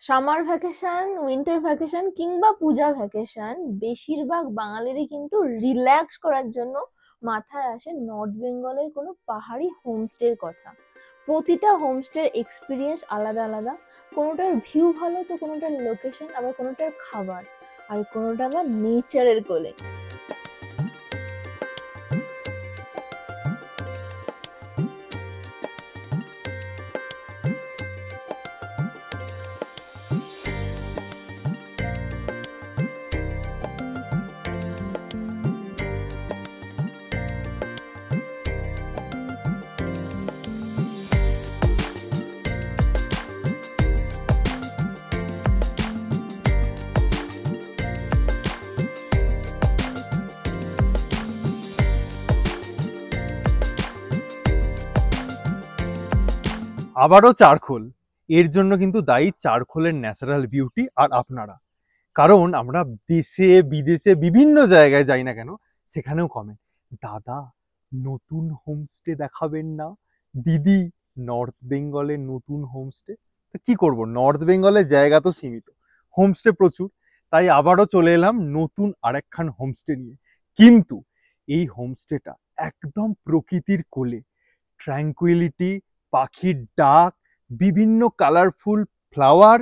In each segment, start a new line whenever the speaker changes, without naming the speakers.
Summer vacation, winter vacation কিংবা পূজা vacation, বেশিরভাগ বাঙালিরই কিন্তু রিল্যাক্স করার জন্য মাথায় আসে নর্থ বেঙ্গলের কোনো পাহাড়ি হোমস্টের কথা। প্রতিটা হোমস্টের এক্সপিরিয়েন্স আলাদা আলাদা। কোনোটার ভিউ ভালো তো কোনোটার লোকেশন, আবার কোনোটার খাবার, আর কোনোটা আবার নেচারের কোলে।
আবারও চারখোল। এর জন্য কিন্তু দায়ী চারখোলের ন্যাচারাল বিউটি আর আপনারা। কারণ আমরা দেশে বিদেশে বিভিন্ন জায়গায় যাই না কেন, সেখানেও কমেন্ট, দাদা নতুন হোমস্টে দেখাবেন না, দিদি নর্থ বেঙ্গলের নতুন হোমস্টে। তো কি করব, নর্থ বেঙ্গলের জায়গা তো সীমিত, হোমস্টে প্রচুর, তাই আবারও চলে এলাম নতুন আরেকখান হোমস্টে নিয়ে। কিন্তু এই হোমস্টেটা একদম প্রকৃতির কোলে, ট্র্যাঙ্কুইলিটি, পাখির ডাক, বিভিন্ন কালারফুল ফ্লাওয়ার,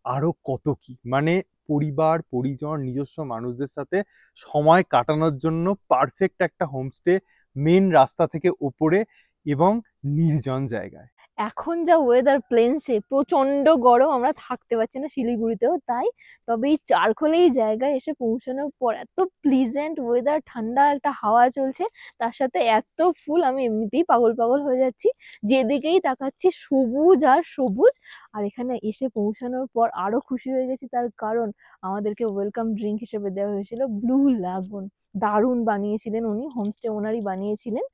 আরো কত কি, মানে পরিবার পরিজন নিজস্ব মানুষদের সাথে সময় কাটানোর জন্য পারফেক্ট একটা হোমস্টে, মেন রাস্তা থেকে ওপরে এবং নির্জন জায়গায়।
এখন যা ওয়েদার প্লেন্সে প্রচন্ড গরম, আমরা থাকতে পারছি না শিলিগুড়িতেও তাই। তবে এই চারখোলে এই জায়গায় এসে পৌঁছানোর পর এত প্লিজেন্ট ওয়েদার, ঠান্ডা একটা হাওয়া চলছে, তার সাথে এত ফুল, আমি এমনিতেই পাগল পাগল হয়ে যাচ্ছি। যেদিকেই তাকাচ্ছি সবুজ আর সবুজ। আর এখানে এসে পৌঁছানোর পর আরো খুশি হয়ে গেছি, তার কারণ আমাদেরকে ওয়েলকাম ড্রিঙ্ক হিসেবে দেওয়া হয়েছিল ব্লু লাগুন। দারুণ বানিয়েছিলেন উনি, হোমস্টে ওনারই বানিয়েছিলেন।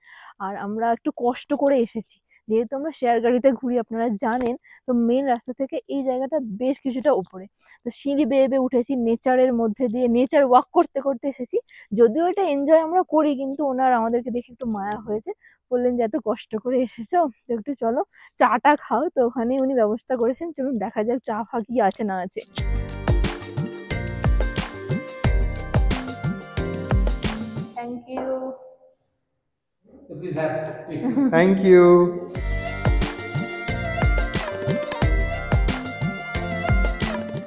আর আমরা একটু কষ্ট করে এসেছি, যেহেতু আমরা শেয়ার গাড়িতে ঘুরি আপনারা জানেন। তো মেন রাস্তা থেকে এই জায়গাটা বেশ কিছুটা উপরে, তো সিঁড়ি বেয়ে বেয়ে উঠেছি, নেচারের মধ্যে দিয়ে নেচার ওয়াক করতে করতে এসেছি। যদিও এটা এনজয় আমরা করি, কিন্তু ওনার আমাদেরকে দেখে একটু মায়া হয়েছে, বললেন যে এত কষ্ট করে এসেছো তো একটু চলো চাটা খাও। তো ওখানে উনি ব্যবস্থা করেছেন, চলুন দেখা যাক চা ফা কি আছে না আছে। Thank you.
Thank you.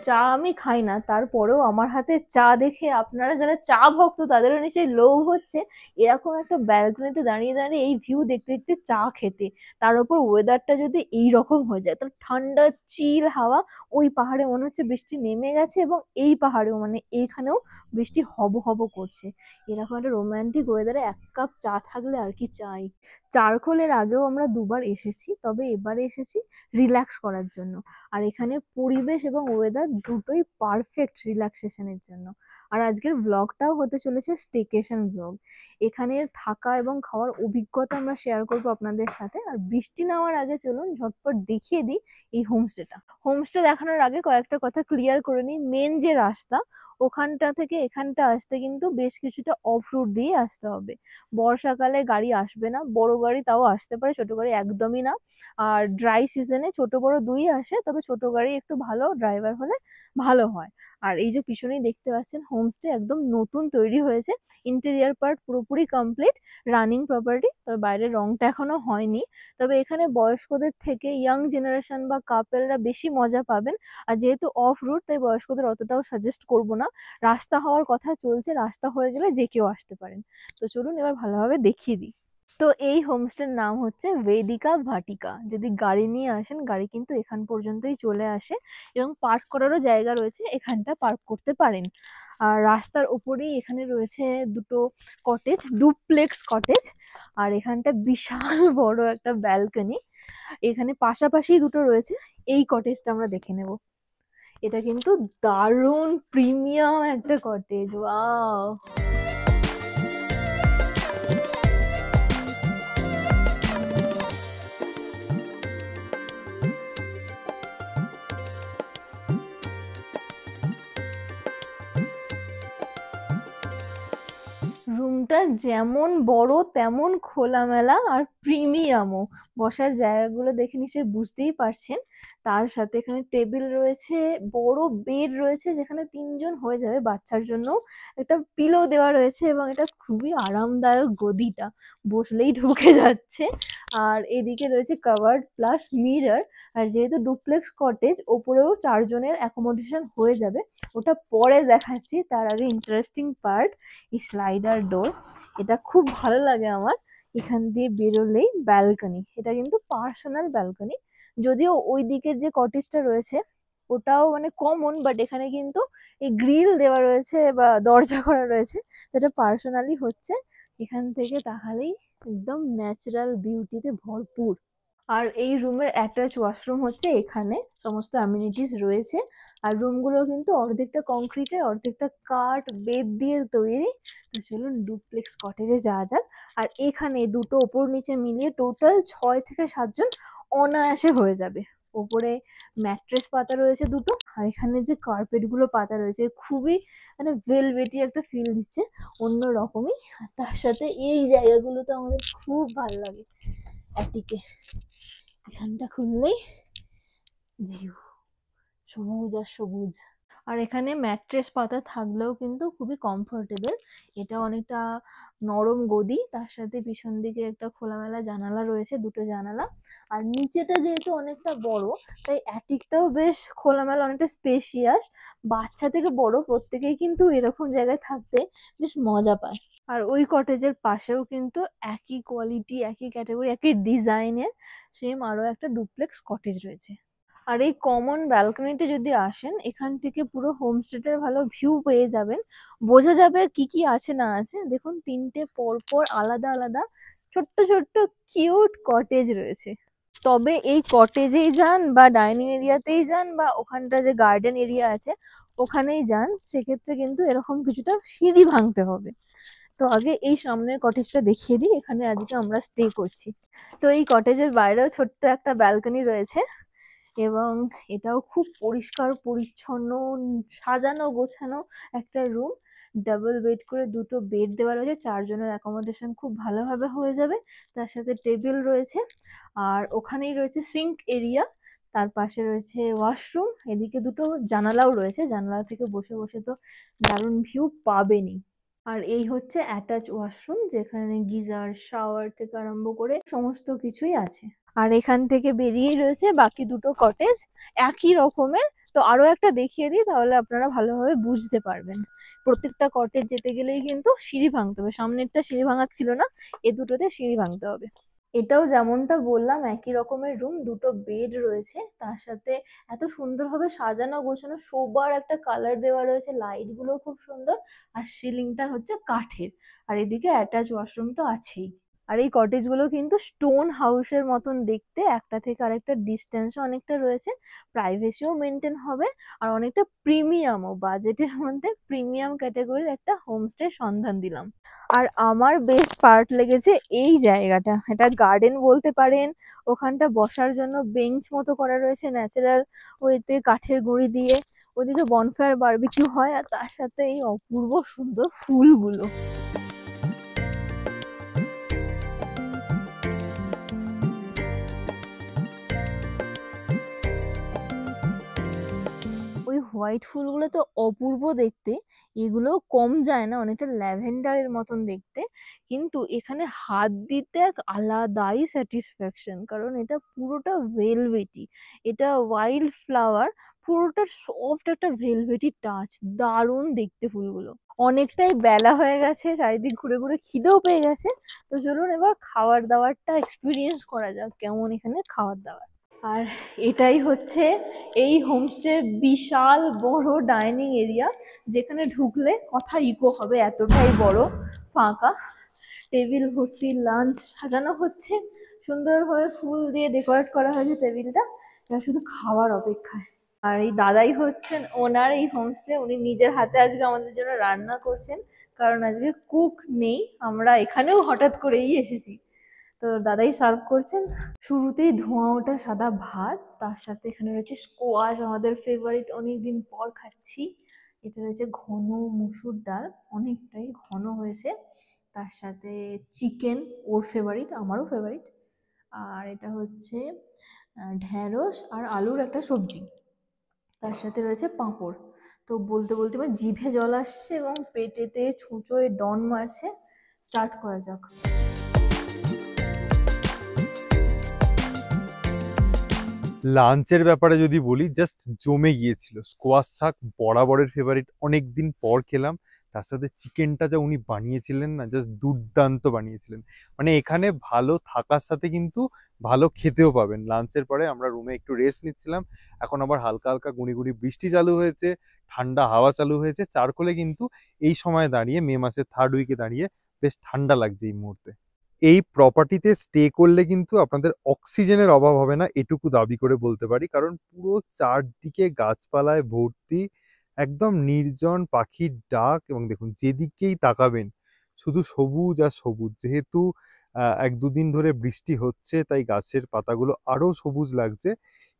চা আমি খাই না, তারপরেও আমার হাতে চা দেখে আপনারা যারা চা ভক্ত তাদেরও নিশ্চয়ই লোভ হচ্ছে এরকম একটা ব্যালকনিতে দাঁড়িয়ে দাঁড়িয়ে এই ভিউ দেখতে দেখতে চা খেতে। তার উপর ওয়েদারটা যদি এই রকম হয়ে যায়, তাহলে ঠান্ডা চিল হাওয়া, ওই পাহাড়ে মনে হচ্ছে বৃষ্টি নেমে গেছে, এবং এই পাহাড়েও মানে এইখানেও বৃষ্টি হব হব করছে। এরকম একটা রোমান্টিক ওয়েদারে এক কাপ চা থাকলে আর কি চাই। চারখোলের আগেও আমরা দুবার এসেছি, তবে এবারে এসেছি রিল্যাক্স করার জন্য। আর এখানে পরিবেশ এবং ওয়েদার দুটোই পারফেক্ট রিল্যাক্সেশনের জন্য। আর আজকের ব্লগটাও হতে চলেছে স্টেকেশন ব্লগ। এখানে থাকা এবং খাওয়ার অভিজ্ঞতা আমরা শেয়ার করবো আপনাদের সাথে। আর বৃষ্টি নামার আগে চলুন ঝটপট দেখিয়ে দিই এই হোমস্টেটা। হোমস্টে দেখানোর আগে কয়েকটা কথা ক্লিয়ার করে নিই। মেন যে রাস্তা, ওখানটা থেকে এখানটা আসতে কিন্তু বেশ কিছুটা অফ রুট দিয়ে আসতে হবে। বর্ষাকালে গাড়ি আসবে না, বড় গাড়ি তাও আসতে পারে, ছোট গাড়ি একদমই না। আর ড্রাই সিজনে ছোট বড় দুই আসে, তবে ছোট গাড়ি একটু ভালো ড্রাইভার হলে ভালো হয়। আর এই যে পিছনেই দেখতে পাচ্ছেন হোমস্টে একদম নতুন তৈরি হয়েছে, ইন্টেরিয়ার পার্ট পুরোপুরি কমপ্লিট, রানিং প্রপার্টি, তবে বাইরের রংটা এখনো হয়নি। তবে এখানে বয়স্কদের থেকে ইয়াং জেনারেশন বা কাপেলরা বেশি মজা পাবেন। আর যেহেতু অফ রুট, তাই বয়স্কদের অতটাও সাজেস্ট করব না। রাস্তা হওয়ার কথা চলছে, রাস্তা হয়ে গেলে যে কেউ আসতে পারেন। তো চলুন এবার ভালোভাবে দেখিয়ে দিই। তো এই হোমস্টের নাম হচ্ছে বেদিকা ভাটিকা। যদি গাড়ি নিয়ে আসেন, গাড়ি কিন্তু এখান পর্যন্তই চলে আসে, এবং পার্ক করারও জায়গা রয়েছে, এখানটা পার্ক করতে পারেন। আর রাস্তার ওপরেই এখানে রয়েছে দুটো কটেজ, ডুপ্লেক্স কটেজ। আর এখানটা বিশাল বড় একটা ব্যালকনি, এখানে পাশাপাশি দুটো রয়েছে। এই কটেজটা আমরা দেখে নেব। এটা কিন্তু দারুণ প্রিমিয়াম একটা কটেজ, ওয়াও। রুম রুমটা যেমন বড় তেমন খোলামেলা আর প্রিমিয়ামও। বসার জায়গাগুলো দেখে নিশ্চয়ই বুঝতেই পারছেন। তার সাথে এখানে টেবিল রয়েছে, বড় বেড রয়েছে যেখানে 3 জন হয়ে যাবে, বাচ্চার জন্য একটা পিলো দেওয়া রয়েছে এবং এটা খুবই আরামদায়ক। গদিটা বসলেই ঢুকে যাচ্ছে। আর এদিকে রয়েছে কাভার্ড প্লাস মিরর। আর যেহেতু ডুপ্লেক্স কটেজ, ওপরেও 4 জনের অ্যাকোমোডেশন হয়ে যাবে, ওটা পরে দেখাচ্ছি। তার আগে ইন্টারেস্টিং পার্ট, এই স্লাইডার ডোর, এটা খুব ভালো লাগে আমার। এখান দিয়ে বেরোলেই ব্যালকনি, এটা কিন্তু পার্সোনাল ব্যালকনি। যদিও ওই দিকের যে কটেজটা রয়েছে ওটাও মানে কমন, বাট এখানে কিন্তু এই গ্রিল দেওয়া রয়েছে বা দরজা করা রয়েছে, যেটা পার্সোনালি হচ্ছে। এখান থেকে তাহলেই একদম ন্যাচারাল বিউটিতে ভরপুর। আর এই রুমের অ্যাটাচ ওয়াশরুম হচ্ছে এখানে, সমস্ত অ্যামিনিটিস রয়েছে। আর রুমগুলো কিন্তু অর্ধেকটা কংক্রিটের, অর্ধেকটা কাঠ বেত দিয়ে তৈরি। তো চলুন ডুপ্লেক্স কটেজে যাওয়া যাক। আর এখানে দুটো ওপর নিচে মিলিয়ে টোটাল 6 থেকে 7 জন অনায়াসে হয়ে যাবে। ওপরে ম্যাট্রেস পাতা রয়েছে দুটো, আর এখানে যে কার্পেট গুলো পাতা রয়েছে খুবই মানে ভেলভেটি একটা ফিল দিচ্ছে, অন্য রকমই। আর তার সাথে এই জায়গাগুলো তো আমাদের খুব ভালো লাগে। অ্যাটিকে এখানটা খুললেই ভিউ সবুজ আর সবুজ। আর এখানে ম্যাট্রেস পাতা থাকলেও কিন্তু খুবই কমফোর্টেবল। এটা অনেকটা নরম গদি, তার সাথে পিছন দিকে একটা খোলামেলা জানালা রয়েছে, দুটো জানালা। আর নিচেটা যেহেতু অনেকটা বড়, তাই অ্যাটিকটাও বেশ খোলামেলা, অনেকটা স্পেশিয়াস। বাচ্চা থেকে বড় প্রত্যেকেই কিন্তু এরকম জায়গায় থাকতে বেশ মজা পায়। আর ওই কটেজের পাশেও কিন্তু একই কোয়ালিটি, একই ক্যাটাগরি, একই ডিজাইনের সেম আরো একটা ডুপ্লেক্স কটেজ রয়েছে। আর এই কমন ব্যালকনিতে যদি আসেন, এখান থেকে পুরো হোমস্টেটার ভালো ভিউ পেয়ে যাবেন। বোঝা যাবে কি কি আছে না আছে। দেখুন 3টে পরপর আলাদা আলাদা ছোট্ট ছোট্ট কিউট কটেজ রয়েছে। তবে এই কটেজেই যান বা ডাইনিং এরিয়াতেই যান বা ওখানটা যে গার্ডেন এরিয়া আছে ওখানেই যান, সেক্ষেত্রে কিন্তু এরকম কিছুটা সিঁড়ি ভাঙতে হবে। তো আগে এই সামনের কটেজটা দেখিয়ে দিই, এখানে আজকে আমরা স্টে করছি। তো এই কটেজের বাইরেও ছোট্ট একটা ব্যালকনি রয়েছে এবং এটাও খুব পরিষ্কার পরিচ্ছন্ন, সাজানো গোছানো একটা রুম। ডাবল বেড করে দুটো বেড দেওয়া রয়েছে, 4 জনের অ্যাকোমোডেশন খুব ভালোভাবে হয়ে যাবে। তার সাথে টেবিল রয়েছে, আর ওখানেই রয়েছে সিঙ্ক এরিয়া। তার পাশে রয়েছে ওয়াশরুম, এদিকে দুটো জানালাও রয়েছে, জানালা থেকে বসে বসে তো দারুণ ভিউ পাবেনই। আর এই হচ্ছে অ্যাটাচ ওয়াশরুম, যেখানে গিজার শাওয়ার থেকে আরম্ভ করে সমস্ত কিছুই আছে। আর এখান থেকে বেরিয়েই রয়েছে বাকি দুটো কটেজ একই রকমের। তো আরো একটা দেখিয়ে দিই, তাহলে আপনারা ভালোভাবে বুঝতে পারবেন। প্রত্যেকটা কটেজ যেতে গেলেই কিন্তু সিঁড়ি ভাঙতে হবে, সামনেরটা সিঁড়ি ভাঙা ছিল না, এ দুটোতে সিঁড়ি ভাঙতে হবে। এটাও যেমনটা বললাম একই রকমের রুম, দুটো বেড রয়েছে, তার সাথে এত সুন্দরভাবে সাজানো গোছানো, শোবার একটা কালার দেওয়া রয়েছে, লাইট গুলো খুব সুন্দর। আর সিলিংটা হচ্ছে কাঠের। আর এদিকে অ্যাটাচ ওয়াশরুম তো আছেই। আর এই কটেজ গুলো কিন্তু স্টোন হাউসের মতন দেখতে, একটা থেকে আরেকটা ডিস্টেন্সও অনেকটা রয়েছে, প্রাইভেসিও মেনটেন হবে। আর অনেকটা প্রিমিয়ামও, বাজেটের মধ্যে প্রিমিয়াম ক্যাটাগরির একটা হোমস্টে সন্ধান দিলাম। আর আমার বেস্ট পার্ট লেগেছে এই জায়গাটা, এটা গার্ডেন বলতে পারেন। ওখানটা বসার জন্য বেঞ্চ মতো করা রয়েছে ন্যাচারাল ওয়েতে কাঠের গুঁড়ি দিয়ে। ওদিকে বনফায়ার বারবিকিউ হয়, আর তার সাথে এই অপূর্ব সুন্দর ফুলগুলো। ওই হোয়াইট ফুলগুলো তো অপূর্ব দেখতে, এগুলো কম যায় না, অনেকটা ল্যাভেন্ডারের মতন দেখতে। কিন্তু এখানে হাত দিতে এক আলাদাই স্যাটিসফ্যাকশন, কারণ এটা পুরোটা ভেলভেটি, এটা ওয়াইল্ড ফ্লাওয়ার, পুরোটা সফট একটা ভেলভেটি টাচ, দারুণ দেখতে ফুলগুলো। অনেকটাই বেলা হয়ে গেছে, চারিদিক ঘুরে ঘুরে খিদেও পেয়ে গেছে। তো চলুন এবার খাবার দাবারটা এক্সপিরিয়েন্স করা যাক, কেমন এখানে খাবার দাবার। আর এটাই হচ্ছে এই হোমস্টের বিশাল বড় ডাইনিং এরিয়া, যেখানে ঢুকলে কথা ইকো হবে, এতটাই বড়। ফাঁকা টেবিল ভর্তি লাঞ্চ সাজানো হচ্ছে, সুন্দরভাবে ফুল দিয়ে ডেকোরেট করা হয়েছে টেবিলটা, এবার শুধু খাওয়ার অপেক্ষায়। আর এই দাদাই হচ্ছেন ওনার এই হোমস্টে, উনি নিজের হাতে আজকে আমাদের জন্য রান্না করছেন, কারণ আজকে কুক নেই, আমরা এখানেও হঠাৎ করেই এসেছি। তো দাদাই সার্ভ করছেন। শুরুতেই ধোঁয়া ওঠা সাদা ভাত, তার সাথে এখানে রয়েছে স্কোয়াশ, আমাদের ফেভারিট, অনেকদিন পর খাচ্ছি। এটা রয়েছে ঘন মুসুর ডাল, অনেকটাই ঘন হয়েছে। তার সাথে চিকেন, ওর ফেভারিট, আমারও ফেভারিট। আর এটা হচ্ছে ঢ্যাঁড়স আর আলুর একটা সবজি, তার সাথে রয়েছে পাঁপড়। তো বলতে বলতে আমার জিভে জল আসছে এবং পেটেতে ছুঁচোয় ডন মারছে। স্টার্ট করা যাক।
লাঞ্চের ব্যাপারে যদি বলি, জাস্ট জমে গিয়েছিল। স্কোয়াশ শাক বরাবরের ফেভারিট, অনেকদিন পর খেলাম। তার সাথে চিকেনটা যা উনি বানিয়েছিলেন না, জাস্ট দুর্দান্ত বানিয়েছিলেন। মানে এখানে ভালো থাকার সাথে কিন্তু ভালো খেতেও পাবেন। লাঞ্চের পরে আমরা রুমে একটু রেস্ট নিচ্ছিলাম, এখন আবার হালকা হালকা গুঁড়ি গুঁড়ি বৃষ্টি চালু হয়েছে, ঠান্ডা হাওয়া চালু হয়েছে। চারকোলে কিন্তু এই সময় দাঁড়িয়ে, মে মাসের থার্ড উইকে দাঁড়িয়ে বেশ ঠান্ডা লাগছে এই মুহূর্তে। এই প্রপার্টিতে স্টে করলে কিন্তু আপনাদের অক্সিজেনের অভাব হবে না, এটুকু দাবি করে বলতে পারি। কারণ পুরো চারদিকে গাছপালায় ভর্তি, একদম নির্জন, পাখির ডাক, এবং দেখুন যেদিকেই তাকাবেন শুধু সবুজ আর সবুজ। যেহেতু এক দুদিন ধরে বৃষ্টি হচ্ছে, তাই গাছের পাতাগুলো আরো সবুজ লাগছে।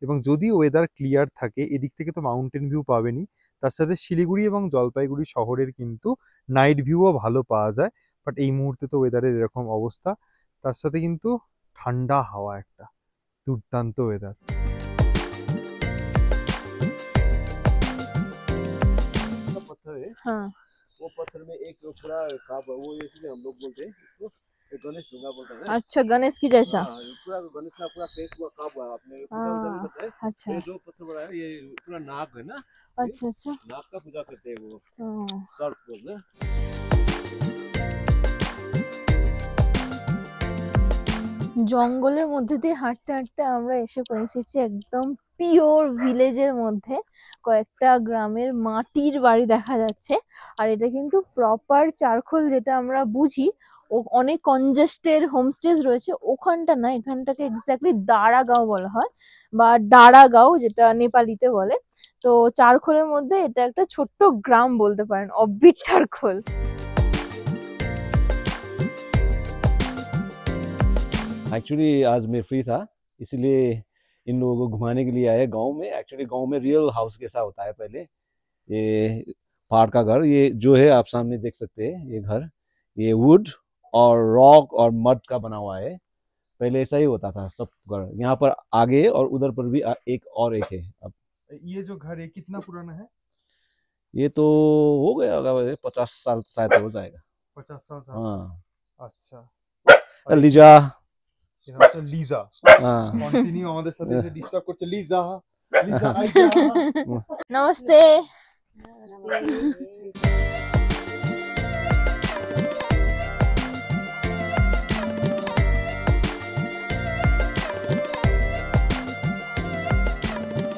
এবং যদি ওয়েদার ক্লিয়ার থাকে, এদিক থেকে তো মাউন্টেন ভিউ পাবেনই, তার সাথে শিলিগুড়ি এবং জলপাইগুড়ি শহরের কিন্তু নাইট ভিউও ভালো পাওয়া যায়। বাট এই মুহূর্তে তো ওয়েদারের এরকম অবস্থা, তার সাথে কিন্তু ঠান্ডা হাওয়া, একটা দুর্দান্ত ওয়েদার।
पत्थर है,
हाँ।
वो पत्थर में एक पूरा काब, वो इसलिए हम लोग बोलते हैं इसको, एक गणेश डूंगा बोलते हैं ना।
अच्छा, गणेश की जैसा।
हाँ, ये पूरा गणेश का पूरा फेस हुआ काब हुआ, आपने पूजा उजा भी
हाँ,
करता है।
अच्छा
ये जो पत्थर बना है, ये पूरा नाग है ना,
अच्छा अच्छा।
नाग का पूजा करते हैं वो,
हाँ।
सर्प बोलते हैं।
জঙ্গলের মধ্যে দিয়ে হাঁটতে হাঁটতে আমরা এসে পৌঁছেছি একদম পিওর ভিলেজের মধ্যে। কয়েকটা গ্রামের মাটির বাড়ি দেখা যাচ্ছে। আর এটা কিন্তু প্রপার চারখোল, যেটা আমরা বুঝি। ও অনেক কনজেস্টেড হোমস্টেজ রয়েছে, ওখানটা না, এখানটাকে এক্স্যাক্টলি দাঁড়াগাঁও বলা হয়, বা ডাড়াগাঁও যেটা নেপালিতে বলে। তো চারখোলের মধ্যে এটা একটা ছোট্ট গ্রাম বলতে পারেন, অব্বিট চারখোল।
एक्चुअली आज मैं फ्री था, इसीलिए इन लोगों को घुमाने के लिए आया गांव में। एक्चुअली गांव में रियल हाउस कैसा होता है पहले, ये पहाड़ का घर, ये जो है आप सामने देख सकते हैं, ये घर ये वुड और रॉक और मड का बना हुआ है। पहले ऐसा ही होता था सब घर, यहाँ पर आगे और उधर पर भी एक और एक है। अब
ये जो घर है कितना पुराना है?
ये तो हो गया होगा 50 साल शायद हो जाएगा।
50 साल से।
हाँ,
আচ্ছা।
লিজা।
এটা হচ্ছে লিজা।
हाँ,
কন্টিনিউ আমাদের সাথে এসে ডিস্টার্ব করছে। লিজা, লিজা আইজা।
নমস্তে।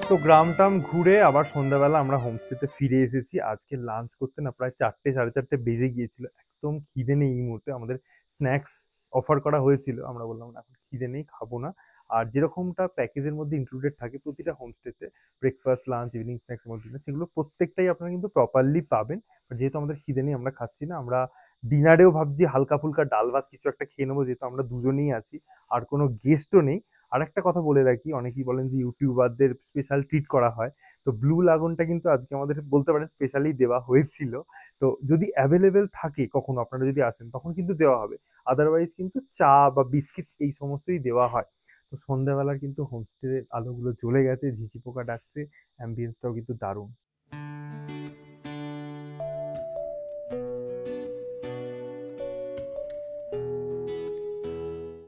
তো গ্রাম টাম ঘুরে আবার সন্ধ্যাবেলা আমরা হোমস্টেতে ফিরে এসেছি। আজকে লাঞ্চ করতে না প্রায় 4টে সাড়ে 4টে বেজে গিয়েছিল। একদম খিদে নেই এই মুহূর্তে। আমাদের স্ন্যাক্স অফার করা হয়েছিল, আমরা বললাম না এখন খিদে নেই, খাবো না। আর যেরকমটা প্যাকেজের মধ্যে ইনক্লুডেড থাকে প্রতিটা হোমস্টেতে, ব্রেকফাস্ট, লাঞ্চ, ইভিনিং স্ন্যাক্স এবং ডিনার, সেগুলো প্রত্যেকটাই আপনারা কিন্তু প্রপারলি পাবেন। But যেহেতু আমাদের খিদে নেই, আমরা খাচ্ছি না। আমরা ডিনারেও ভাবছি হালকা ফুলকা ডাল ভাত কিছু একটা খেয়ে নেবো, যেহেতু আমরা দুজনেই আছি, আর কোনো গেস্টও নেই। আরেকটা কথা বলে রাখি, অনেকেই বলেন যে ইউটিউবারদের স্পেশাল ট্রিট করা হয়, তো ব্লু লাগুনটা কিন্তু আজকে আমাদের বলতে পারেন স্পেশালি দেওয়া হয়েছিল। তো যদি অ্যাভেলেবেল থাকে কখনো, আপনারা যদি আসেন তখন কিন্তু দেওয়া হবে। আদারওয়াইজ কিন্তু চা বা বিস্কিট এই সমস্তই দেওয়া হয়। তো সন্ধ্যাবেলার কিন্তু হোমস্টের আলোগুলো জ্বলে গেছে, ঝিঝি পোকা ডাকছে, অ্যাম্বিয়েন্সটাও কিন্তু দারুণ।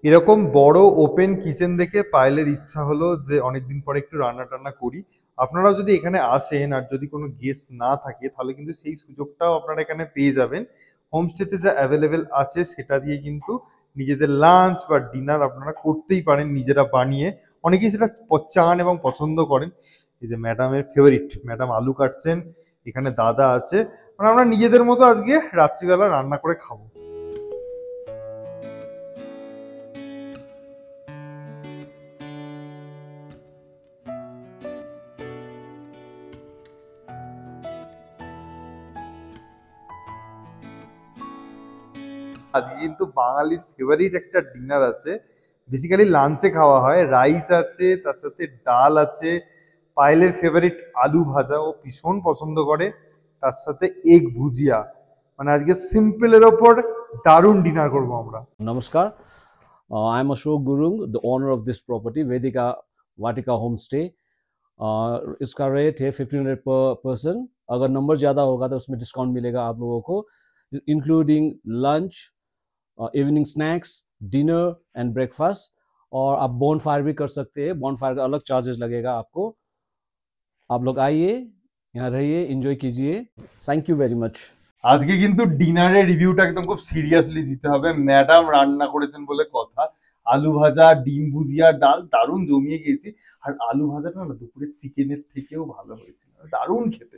এরকম বড় ওপেন কিচেন দেখে পায়েলের ইচ্ছা হলো যে অনেকদিন পরে একটু রান্না টান্না করি। আপনারাও যদি এখানে আসেন আর যদি কোনো গেস্ট না থাকে, তাহলে কিন্তু সেই সুযোগটাও আপনারা এখানে পেয়ে যাবেন। হোমস্টেতে যা অ্যাভেলেবেল আছে সেটা দিয়ে কিন্তু নিজেদের লাঞ্চ বা ডিনার আপনারা করতেই পারেন নিজেরা বানিয়ে। অনেকেই সেটা চান এবং পছন্দ করেন। এই যে ম্যাডামের ফেভারিট, ম্যাডাম আলু কাটছেন, এখানে দাদা আছে, মানে আমরা নিজেদের মতো আজকে রাত্রিবেলা রান্না করে খাবো। আজকে কিন্তু বাঙালির ফেভারিট একটা ডিনার আছে। বেসিক্যালি লাঞ্চে খাওয়া হয়, রাইস আছে, তার সাথে ডাল আছে, পায়েলের ফেভারিট আলু ভাজা ও ভীষণ পছন্দ করে, তার সাথে এগ ভুজিয়া। মানে আজকে সিম্পলের ওপর দারুণ ডিনার করবো আমরা।
नमस्कार, I am Ashok Gurung, the owner of this property Vedika Vatika home stay. इसका रेट है 1500 पर पर्सन। अगर नंबर ज़्यादा होगा तो उसमें डिस्काउंट मिलेगा आप लोगों को, including lunch, evening snacks, dinner and breakfast. और आप बोन फायर भी कर सकते हैं, बोन फायर का अलग चार्जेस लगेगा आपको। आप लोग आइए, यहाँ रहिए, एंजॉय कीजिए। Thank you very much.
আজকে কিন্তু ডিনারের রিভিউটা একদম খুব সিরিয়াসলি দিতে হবে। ম্যাডাম রান্না করেছেন বলে কথা। আলু ভাজা, ডিম ভুজিয়া, ডাল দারুণ জমিয়ে খেয়েছি। আর আলু ভাজাটা না দুপুরের চিকেনের থেকেও ভালো হয়েছিল, দারুণ খেতে।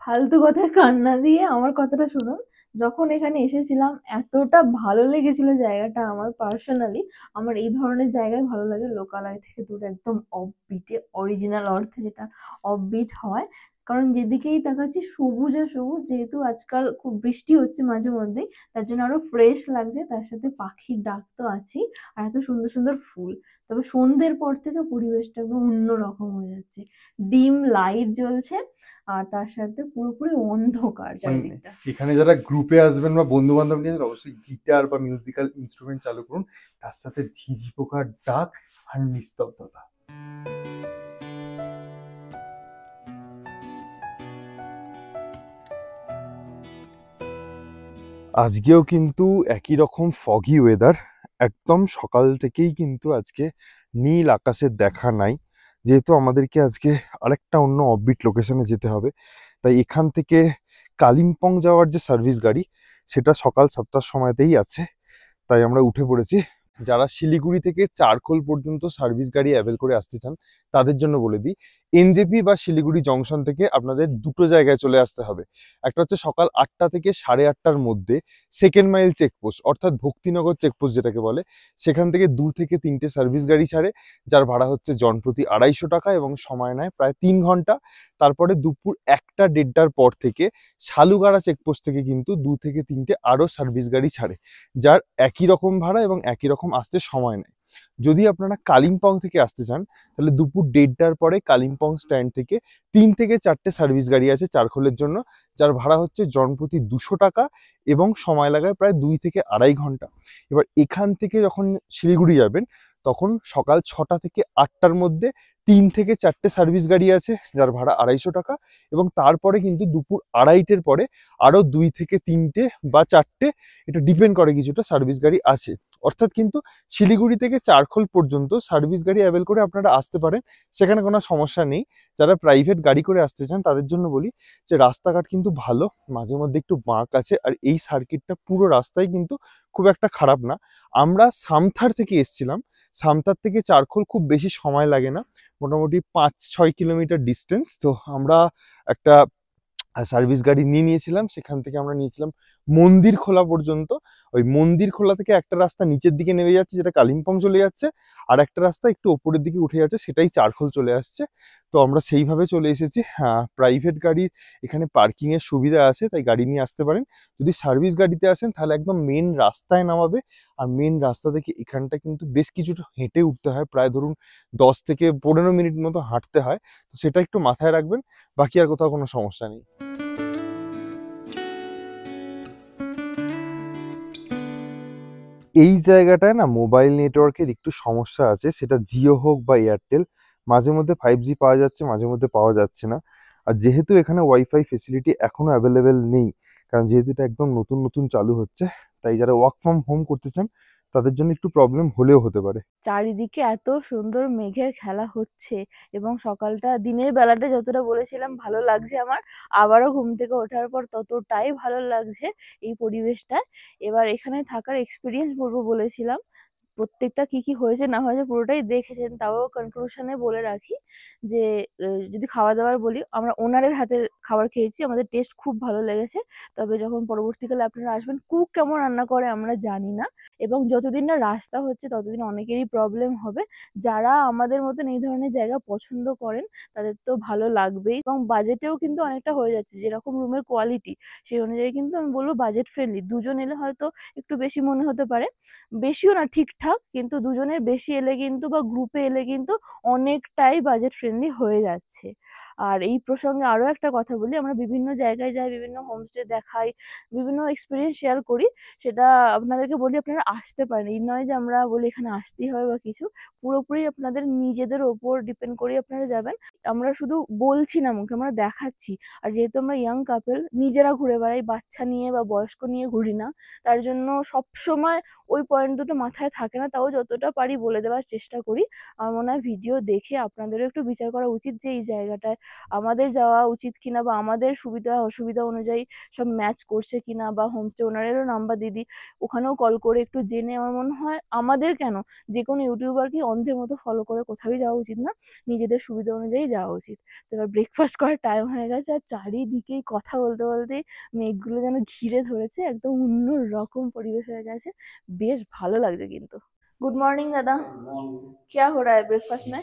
ফালতু কথায় কান্না দিয়ে আমার কথাটা শুনুন। যখন এখানে এসেছিলাম এতটা ভালো লেগেছিল জায়গাটা আমার পার্সোনালি। আমার এই ধরনের জায়গায় ভালো লাগে, লোকালয় থেকে দূরে, একদম অফবিটে, অরিজিনাল অর্থে যেটা অফবিট হয়। কারণ যেদিকেই তাকাচ্ছি সবুজ আর সবুজ, যেহেতু আজকাল খুব বৃষ্টি হচ্ছে মাঝে মধ্যেই, তার জন্য আরো ফ্রেশ লাগছে। তার সাথে পাখির ডাক তো আছেই, আর এত সুন্দর সুন্দর ফুল। তবে সন্ধ্যের পর থেকে পরিবেশটা একদম অন্যরকম হয়ে যাচ্ছে। ডিম লাইট জ্বলছে, আর তার সাথে পুরোপুরি অন্ধকার
মানে
চারিদিকটা।
এখানে যারা গ্রুপে আসবেন বা বন্ধু বান্ধব নিয়ে আসবেন, অবশ্যই গিটার বা মিউজিক্যাল ইনস্ট্রুমেন্ট চালু করুন, তার সাথে ঝিঝি পোকার ডাক আর নিস্তব্ধতা। আজকেও কিন্তু একই রকম ফগি ওয়েদার, একদম সকাল থেকেই কিন্তু আজকে নীল আকাশের দেখা নাই। যেহেতু আমাদেরকে আজকে আরেকটা অন্য অফবিট লোকেশনে যেতে হবে, তাই এখান থেকে কালিম্পং যাওয়ার যে সার্ভিস গাড়ি সেটা সকাল 7টার সময়তেই আছে, তাই আমরা উঠে পড়েছি। যারা শিলিগুড়ি থেকে চারখোল পর্যন্ত সার্ভিস গাড়ি অ্যাভেল করে আসতে চান তাদের জন্য বলে দিই, এনজেপি বা শিলিগুড়ি জংশন থেকে আপনাদের দুটো জায়গায় চলে আসতে হবে। একটা হচ্ছে সকাল 8টা থেকে 8:30টার মধ্যে সেকেন্ড মাইল চেকপোস্ট, অর্থাৎ ভক্তিনগর চেকপোস্ট যেটাকে বলে, সেখান থেকে 2 থেকে 3টে সার্ভিস গাড়ি ছাড়ে, যার ভাড়া হচ্ছে জনপ্রতি 250 টাকা এবং সময় নেয় প্রায় 3 ঘন্টা। তারপরে দুপুর 1টা-1:30টার পর থেকে শালুগাড়া চেকপোস্ট থেকে কিন্তু 2 থেকে 3টে আরও সার্ভিস গাড়ি ছাড়ে, যার একই রকম ভাড়া এবং একই রকম আসতে সময় নেয়। যদি আপনারা কালিম্পং থেকে আসতে চান তাহলে দুপুর 1:30টার পরে কালিম্পং স্ট্যান্ড থেকে 3 থেকে 4টে সার্ভিস গাড়ি আছে চারখোলের জন্য, যার ভাড়া হচ্ছে জনপ্রতি 200 টাকা এবং সময় লাগায় প্রায় 2 থেকে 2.5 ঘন্টা। এবার এখান থেকে যখন শিলিগুড়ি যাবেন তখন সকাল 6টা থেকে 8টার মধ্যে 3 থেকে 4টে সার্ভিস গাড়ি আছে, যার ভাড়া 250 টাকা, এবং তারপরে কিন্তু দুপুর 2:30টের পরে আরও 2 থেকে 3টে বা 4টে, এটা ডিপেন্ড করে কিছুটা, সার্ভিস গাড়ি আছে। অর্থাৎ কিন্তু শিলিগুড়ি থেকে চারখোল পর্যন্ত সার্ভিস গাড়ি অ্যাভেল করে আপনারা আসতে পারেন, সেখানে কোনো সমস্যা নেই। যারা প্রাইভেট গাড়ি করে আসতে চান তাদের জন্য বলি যে রাস্তাঘাট কিন্তু ভালো, মাঝে মধ্যে একটু বাঁক আছে, আর এই সার্কিটটা পুরো রাস্তায় কিন্তু খুব একটা খারাপ না। আমরা সামথার থেকে এসছিলাম, সামথার থেকে চারখোল খুব বেশি সময় লাগে না, মোটামুটি 5-6 কিলোমিটার ডিস্টেন্স। তো আমরা একটা সার্ভিস গাড়ি নিয়েছিলাম, সেখান থেকে আমরা নিয়েছিলাম মন্দির খোলা পর্যন্ত। ওই মন্দির খোলা থেকে একটা রাস্তা নিচের দিকে নেমে যাচ্ছে যেটা কালিম্পং চলে যাচ্ছে, আর একটা রাস্তা একটু ওপরের দিকে উঠে যাচ্ছে সেটাই চারখোল চলে আসছে। তো আমরা সেইভাবে চলে এসেছি। হ্যাঁ, প্রাইভেট গাড়ির এখানে পার্কিং এর সুবিধা আছে, তাই গাড়ি নিয়ে আসতে পারেন। যদি সার্ভিস গাড়িতে আসেন তাহলে একদম মেন রাস্তায় নামাবে, আর মেন রাস্তা থেকে এখানটা কিন্তু বেশ কিছুটা হেঁটে উঠতে হয়, প্রায় ধরুন 10 থেকে 15 মিনিট মতো হাঁটতে হয়। তো সেটা একটু মাথায় রাখবেন, বাকি আর কোথাও কোনো সমস্যা নেই। এই জায়গাটায় না মোবাইল নেটওয়ার্কের একটু সমস্যা আছে, সেটা জিও হোক বা এয়ারটেল। মাঝে মধ্যে 5G পাওয়া যাচ্ছে, মাঝে মধ্যে পাওয়া যাচ্ছে না। আর যেহেতু এখানে ওয়াইফাই ফেসিলিটি এখনো অ্যাভেলেবেল নেই, কারণ যেহেতু এটা একদম নতুন নতুন চালু হচ্ছে, তাই যারা ওয়ার্ক ফ্রম হোম করতে চান তাদের জন্য একটু প্রবলেম হলেও হতে পারে।
চারিদিকে এত সুন্দর মেঘের খেলা হচ্ছে, এবং সকালটা দিনের বেলাটা যতটা বলেছিলাম ভালো লাগছে আমার, আবারও ঘুম থেকে ওঠার পর ততটাই ভালো লাগছে এই পরিবেশটা। এবার এখানে থাকার এক্সপিরিয়েন্স বলবো বলেছিলাম, প্রত্যেকটা কি কি হয়েছে না হয়েছে পুরোটাই দেখেছেন। তাও কনক্লুশনে বলে রাখি যে যদি খাওয়া দাওয়ার বলি, আমরা ওনারের হাতের খাবার খেয়েছি, আমাদের টেস্ট খুব ভালো লেগেছে। তবে যখন পরবর্তীকালে আপনারা আসবেন, কুক কেমন রান্না করে আমরা জানি না, এবং যতদিন না রাস্তা হচ্ছে ততদিন অনেকেরই প্রবলেম হবে। যারা আমাদের মতন এই ধরনের জায়গা পছন্দ করেন তাদের তো ভালো লাগবেই, এবং বাজেটেও কিন্তু অনেকটা হয়ে যাচ্ছে। যেরকম রুমের কোয়ালিটি সেই অনুযায়ী কিন্তু আমি বলবো বাজেট ফ্রেন্ডলি। দুজন এলে হয়তো একটু বেশি মনে হতে পারে, বেশিও না, ঠিকঠাক, কিন্তু দুজনের বেশি এলে কিন্তু বা গ্রুপে এলে কিন্তু অনেকটাই বাজেট ফ্রেন্ডলি হয়ে যাচ্ছে। আর এই প্রসঙ্গে আরো একটা কথা বলি, আমরা বিভিন্ন জায়গায় যাই, বিভিন্ন হোমস্টে দেখাই, বিভিন্ন এক্সপিরিয়েন্স শেয়ার করি, সেটা আপনাদেরকে বলি আপনারা আসতে পারেন। এই নয় যে আমরা বলি এখানে আসতেই হবে বা কিছু, পুরোপুরি আপনাদের নিজেদের ওপর ডিপেন্ড করে আপনারা যাবেন। আমরা শুধু বলছি না মুখে, আমরা দেখাচ্ছি। আর যেহেতু আমরা ইয়াং কাপল, নিজেরা ঘুরে বেড়াই, বাচ্চা নিয়ে বা বয়স্ক নিয়ে ঘুরি না, তার জন্য সবসময় ওই পয়েন্ট দুটো মাথায় থাকে না, তাও যতটা পারি বলে দেওয়ার চেষ্টা করি। আমার মনে হয় ভিডিও দেখে আপনাদেরও একটু বিচার করা উচিত যে এই জায়গাটায় আমাদের যাওয়া উচিত কিনা, বা আমাদের সুবিধা অসুবিধা অনুযায়ী সব ম্যাচ করছে কিনা, বা হোমস্টে ওনারেরও নাম্বার দিদি, ওখানেও কল করে একটু জেনে, আমার মনে হয় আমাদের কেন, যে কোনো ইউটিউবারকে অন্ধের মতো ফলো করে কোথাওই যাওয়া উচিত না, নিজেদের সুবিধা অনুযায়ী যাওয়া উচিত। তো এবার ব্রেকফাস্ট করার টাইম হয়ে গেছে, আর চারিদিকেই কথা বলতে বলতেই মেঘগুলো যেন ঘিরে ধরেছে, একদম অন্য রকম পরিবেশ হয়ে গেছে, বেশ ভালো লাগছে কিন্তু। गुड मॉर्निंग दादा, क्या हो रहा है ब्रेकफास्ट में?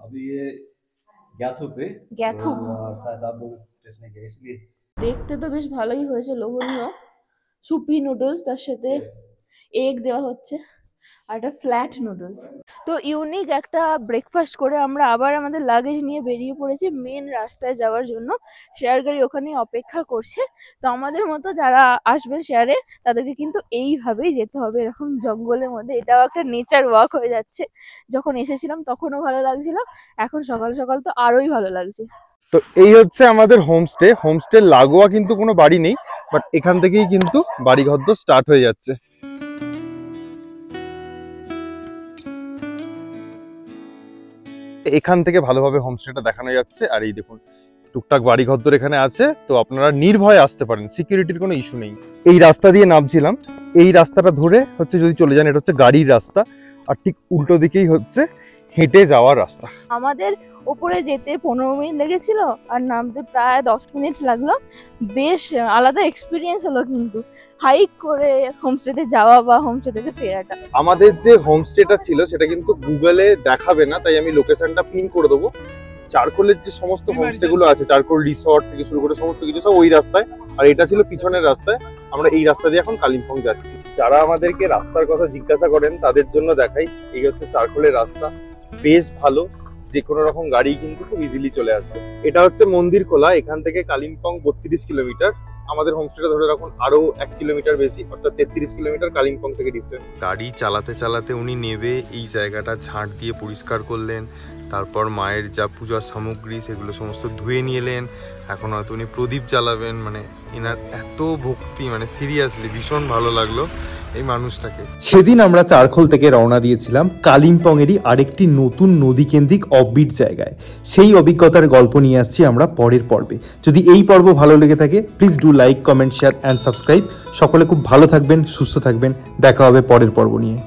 अभी ये গ্যাথুপ
গ্যাথুপ
शायद आप लोग टेस्ट नहीं किया इसलिए।
দেখতে তো বেশ ভালোই হয়েছে, লোভনীয়। সুপি নুডলস, তার সাথে এগ দেওয়া হচ্ছে, আর একটা ফ্ল্যাট নুডলস। তো ইউনিক একটা ব্রেকফাস্ট করে আমরা আবার আমাদের লাগেজ নিয়ে বেরিয়ে পড়েছি মেন রাস্তায় যাওয়ার জন্য। শেয়ার গাড়ি ওখানে অপেক্ষা করছে। তো আমাদের মতো যারা আসবেন শেয়ারে, তাদেরকে কিন্তু এইভাবেই যেতে হবে, এরকম জঙ্গলের মধ্যে। এটাও একটা নেচার ওয়াক হয়ে যাচ্ছে। যখন এসেছিলাম তখনও ভালো লাগছিল, এখন সকাল সকাল তো আরোই ভালো লাগছে।
তো এই হচ্ছে আমাদের হোমস্টে। হোমস্টে লাগোয়া কিন্তু কোনো বাড়ি নেই, বাট এখান থেকেই কিন্তু বাড়িঘর স্টার্ট হয়ে যাচ্ছে। এখান থেকে ভালোভাবে হোমস্টেটা দেখানো যাচ্ছে। আর এই দেখুন টুকটাক বাড়িঘর এখানে আছে, তো আপনারা নির্ভয়ে আসতে পারেন, সিকিউরিটির কোনো ইস্যু নেই। এই রাস্তা দিয়ে নামছিলাম, এই রাস্তাটা ধরে হচ্ছে যদি চলে যান, এটা হচ্ছে গাড়ির রাস্তা, আর ঠিক উল্টো দিকেই হচ্ছে হেঁটে যাওয়ার রাস্তা।
আমাদের উপরে যেতে 15 মিনিট লেগেছিল, আর নামতে প্রায় 10 মিনিট লাগলো। বেশ আলাদা এক্সপিরিয়েন্স হলো কিন্তু হাইক করে হোমস্টেতে যাওয়া বা হোমস্টে থেকে ফেরাটা।
আমাদের যে হোমস্টেটা ছিল সেটা কিন্তু গুগলে দেখাবে না, তাই আমি লোকেশনটা পিন করে দেবো। চারকোলের যে সমস্ত হোমস্টে গুলো আছে, চারকোল রিসর্ট থেকে শুরু করে সমস্ত কিছু সব ওই রাস্তায়, আর এটা ছিল পিছনের রাস্তায়। আমরা এই রাস্তা দিয়ে এখন কালিম্পং যাচ্ছি। যারা আমাদেরকে রাস্তার কথা জিজ্ঞাসা করেন তাদের জন্য দেখাই, এই হচ্ছে চারকোলের রাস্তা, বেশ ভালো, যে কোনো রকম গাড়ি কিন্তু খুব ইজিলি চলে আসবে। এটা হচ্ছে মন্দির খোলা, এখান থেকে কালিম্পং 32 কিলোমিটার। আমাদের হোমস্টেটা ধরে রাখুন আরো 1 কিলোমিটার বেশি, অর্থাৎ 33 কিলোমিটার কালিম্পং থেকে ডিস্টেন্স। গাড়ি চালাতে চালাতে উনি নেবে এই জায়গাটা ঝাঁট দিয়ে পরিষ্কার করলেন, তারপর মায়ের যা পূজার সামগ্রী সেগুলো সমস্ত ধুয়ে নিয়ে এলেন। এখন হয়তো উনি প্রদীপ জ্বালাবেন। মানে এনার এত ভক্তি, মানে সিরিয়াসলি ভীষণ ভালো লাগলো এই মানুষটাকে।
সেদিন আমরা চারখোল থেকে রওনা দিয়েছিলাম কালিম্পংয়েরই আরেকটি নতুন নদীকেন্দ্রিক অফবিট জায়গায়। সেই অভিজ্ঞতার গল্প নিয়ে আসছি আমরা পরের পর্বে। যদি এই পর্ব ভালো লেগে থাকে, please do like, comment, share and subscribe. সকলে খুব ভালো থাকবেন, সুস্থ থাকবেন। দেখা হবে পরের পর্ব নিয়ে।